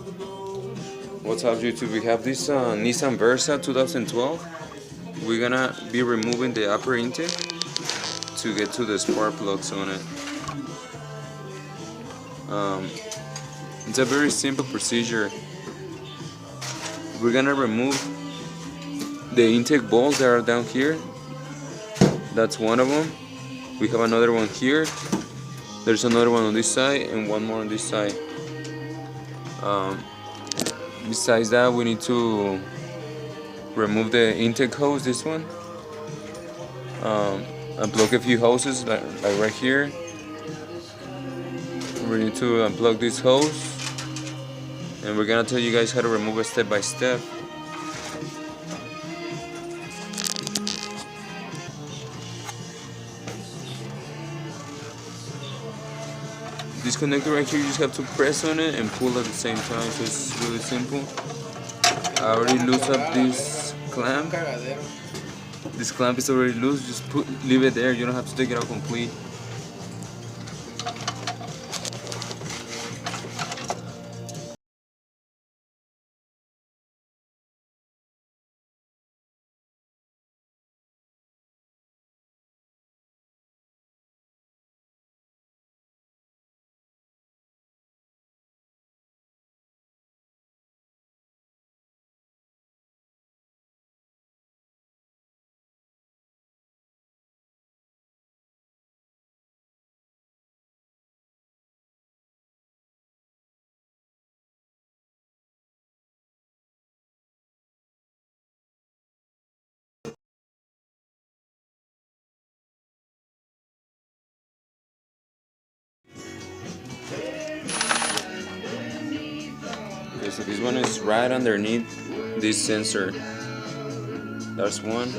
What's up, YouTube? We have this Nissan Versa 2012. We're gonna be removing the upper intake to get to the spark plugs on it. It's a very simple procedure. We're gonna remove the intake bolts that are down here. That's one of them. We have another one here. There's another one on this side and one more on this side. Besides that, we need to remove the intake hose, this one. Unplug a few hoses like right here. We need to unplug this hose, and we're gonna tell you guys how to remove it step by step. This connector right here, you just have to press on it and pull at the same time, so it's really simple. I already loosened up this clamp. This clamp is already loose, just leave it there, you don't have to take it out complete. Okay, so this one is right underneath this sensor. That's one.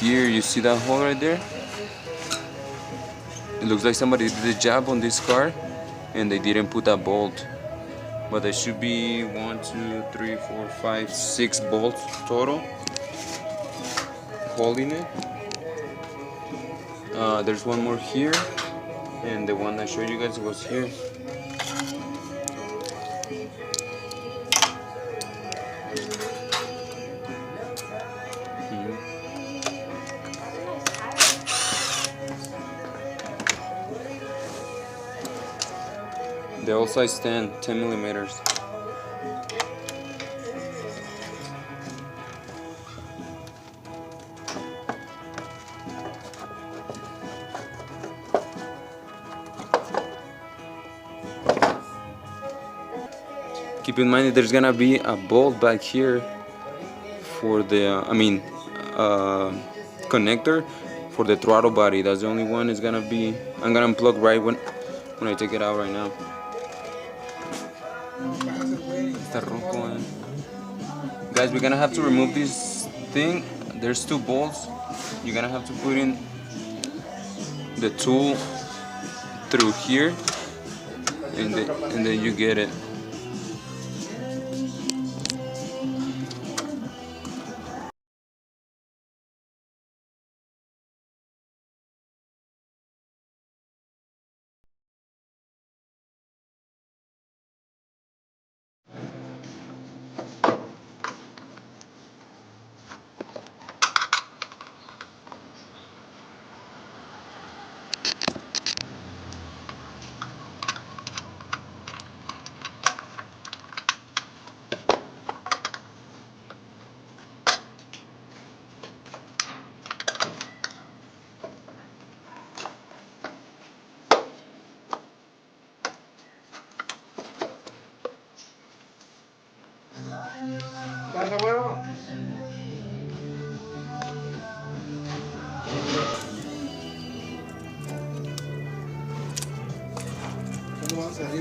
Here, you see that hole right there? It looks like somebody did a job on this car and they didn't put a bolt. But there should be 1, 2, 3, 4, 5, 6 bolts total holding it. There's one more here, and the one I showed you guys was here. They all size 10 millimeters. Keep in mind that there's gonna be a bolt back here for the, connector for the throttle body. That's the only one is gonna be. I'm gonna unplug right when I take it out right now. Guys, we're gonna have to remove this thing. There's 2 bolts. You're gonna have to put in the tool through here, and then you get it.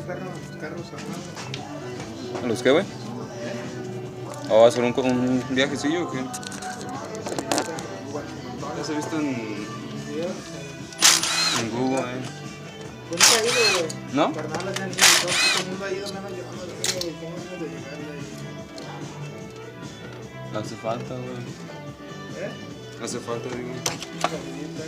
salir carros armados. ¿A los qué, güey? ¿O va a hacer un viajecillo o qué? Ya se ha visto en Google, Yo nunca he ido, güey. ¿No? Carnales han ido, todo el mundo ha ido, menos yo, no sé, güey, tengo ganas de llegarle. Hace falta, güey. Hace falta, digo. Salidita.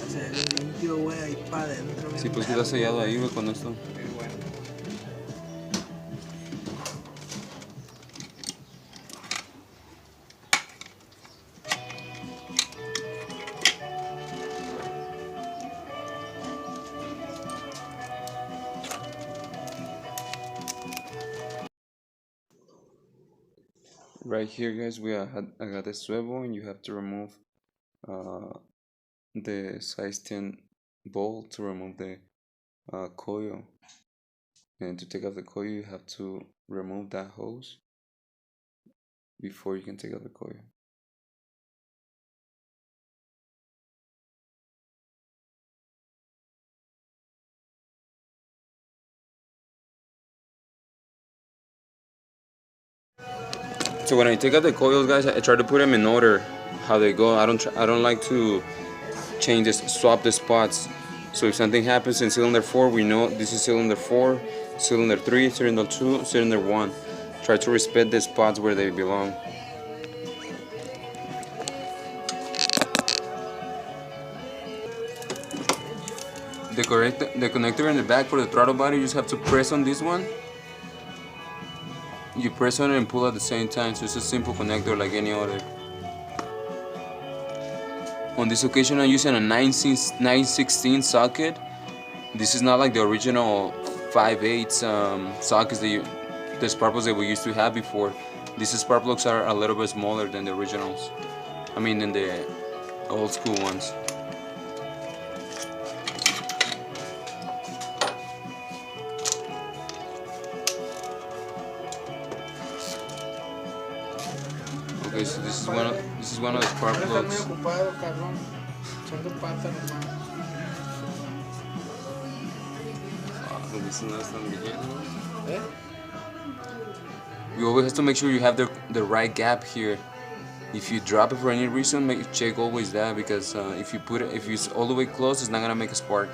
Se ve limpio, güey, ahí para adentro. Sí, pues queda sellado ahí, güey, con esto. Qué bueno. Right here, guys, I got the swivel, and you have to remove the size 10 bolt to remove the coil. And to take off the coil, you have to remove that hose before you can take off the coil. So when I take out the coils, guys, I try to put them in order how they go. I don't like to swap the spots. So if something happens in cylinder 4, we know this is cylinder 4, cylinder 3, cylinder 2, cylinder 1. Try to respect the spots where they belong. The connector in the back for the throttle body, you just have to press on this one. You press on it and pull at the same time, so it's a simple connector like any other. On this occasion I'm using a 9/16 socket. This is not like the original 5/8 sockets the spark plugs that we used to have before. These spark plugs are a little bit smaller than the originals. I mean, than the old school ones. Okay, so this is one of the spark Está muy plugs. ocupado, cabrón. Echando pata nomás. This is not brillando. ¿Eh? You always have to make sure you have the right gap here. If you drop it for any reason, check always that, because if it's all the way close, it's not gonna make a spark.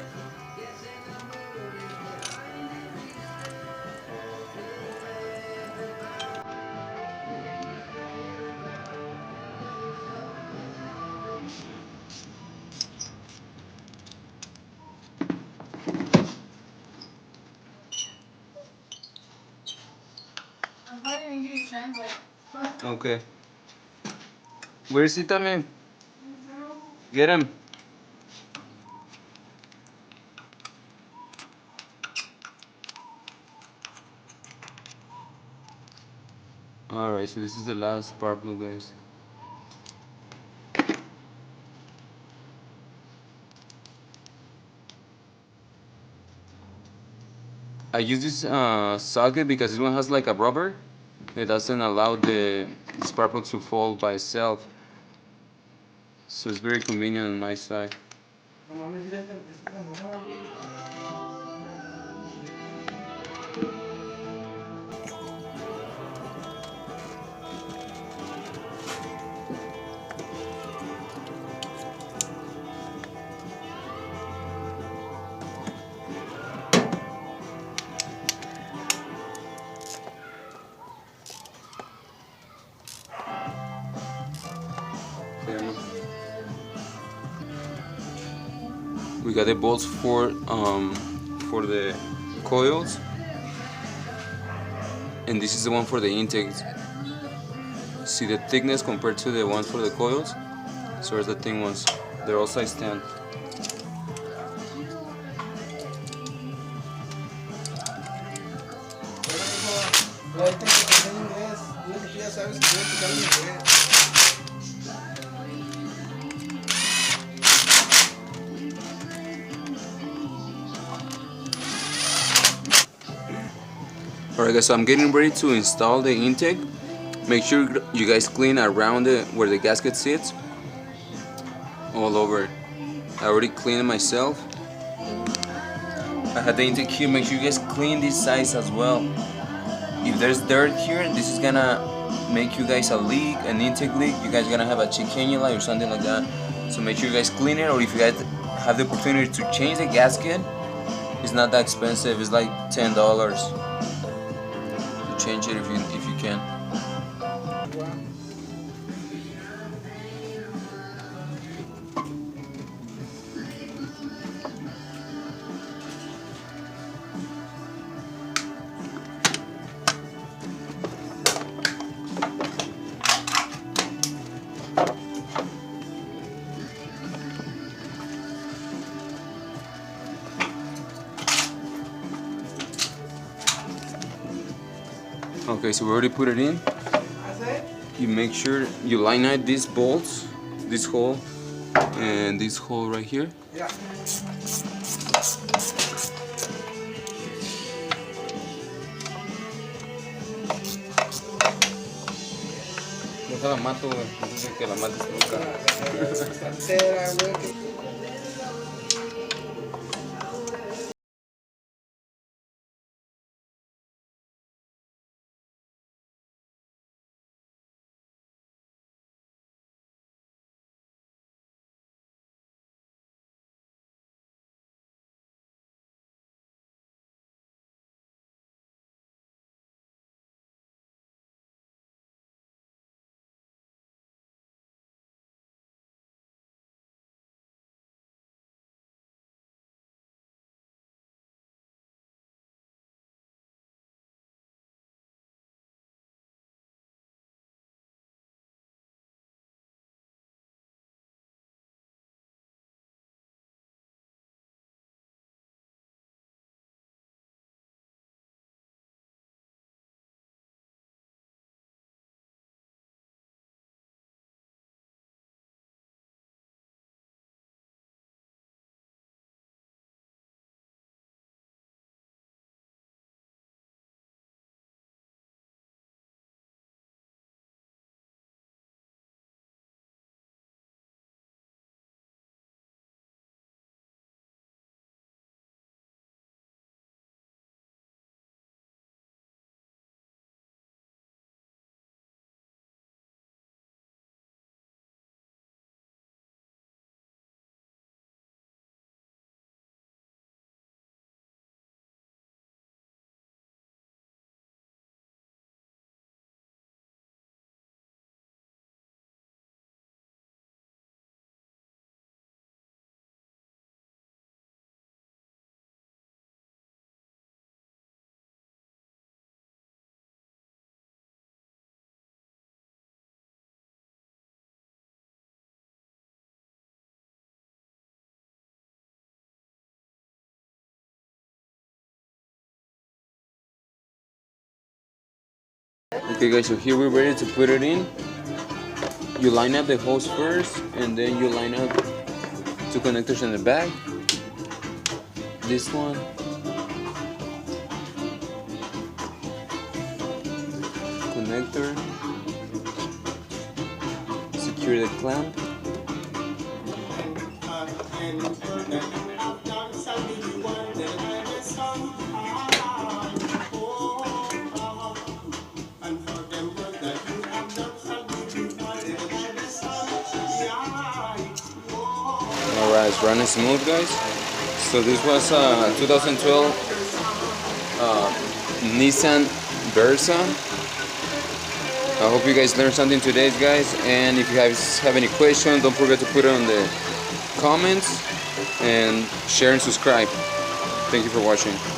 Okay. Where is he, también? Get him. Alright, so this is the last spark plug, guys. I use this socket because this one has like a rubber. It doesn't allow the spark plug to fall by itself. So it's very convenient on my side. We got the bolts for the coils, and this is the one for the intakes. See the thickness compared to the ones for the coils? So here's the thin ones. They're all size 10. Alright guys, so I'm getting ready to install the intake. Make sure you guys clean around it where the gasket sits, all over. I already cleaned it myself. I had the intake here. Make sure you guys clean this sides as well. If there's dirt here, this is gonna make you guys a leak, an intake leak. You guys gonna have a chicanula or something like that. So make sure you guys clean it, or if you guys have the opportunity to change the gasket, it's not that expensive. It's like $10 to change it if you can. Okay, so we already put it in. You make sure you line out these bolts, this hole, and this hole right here. Yeah. No la mato, güey. Entonces que la mates nunca. Okay guys, so here we're ready to put it in. You line up the hose first, and then you line up two connectors in the back. This one, connector, secure the clamp. Alright, it's running smooth guys. So this was a 2012 Nissan Versa. I hope you guys learned something today guys, and if you guys have any questions, don't forget to put it on the comments and share and subscribe. Thank you for watching.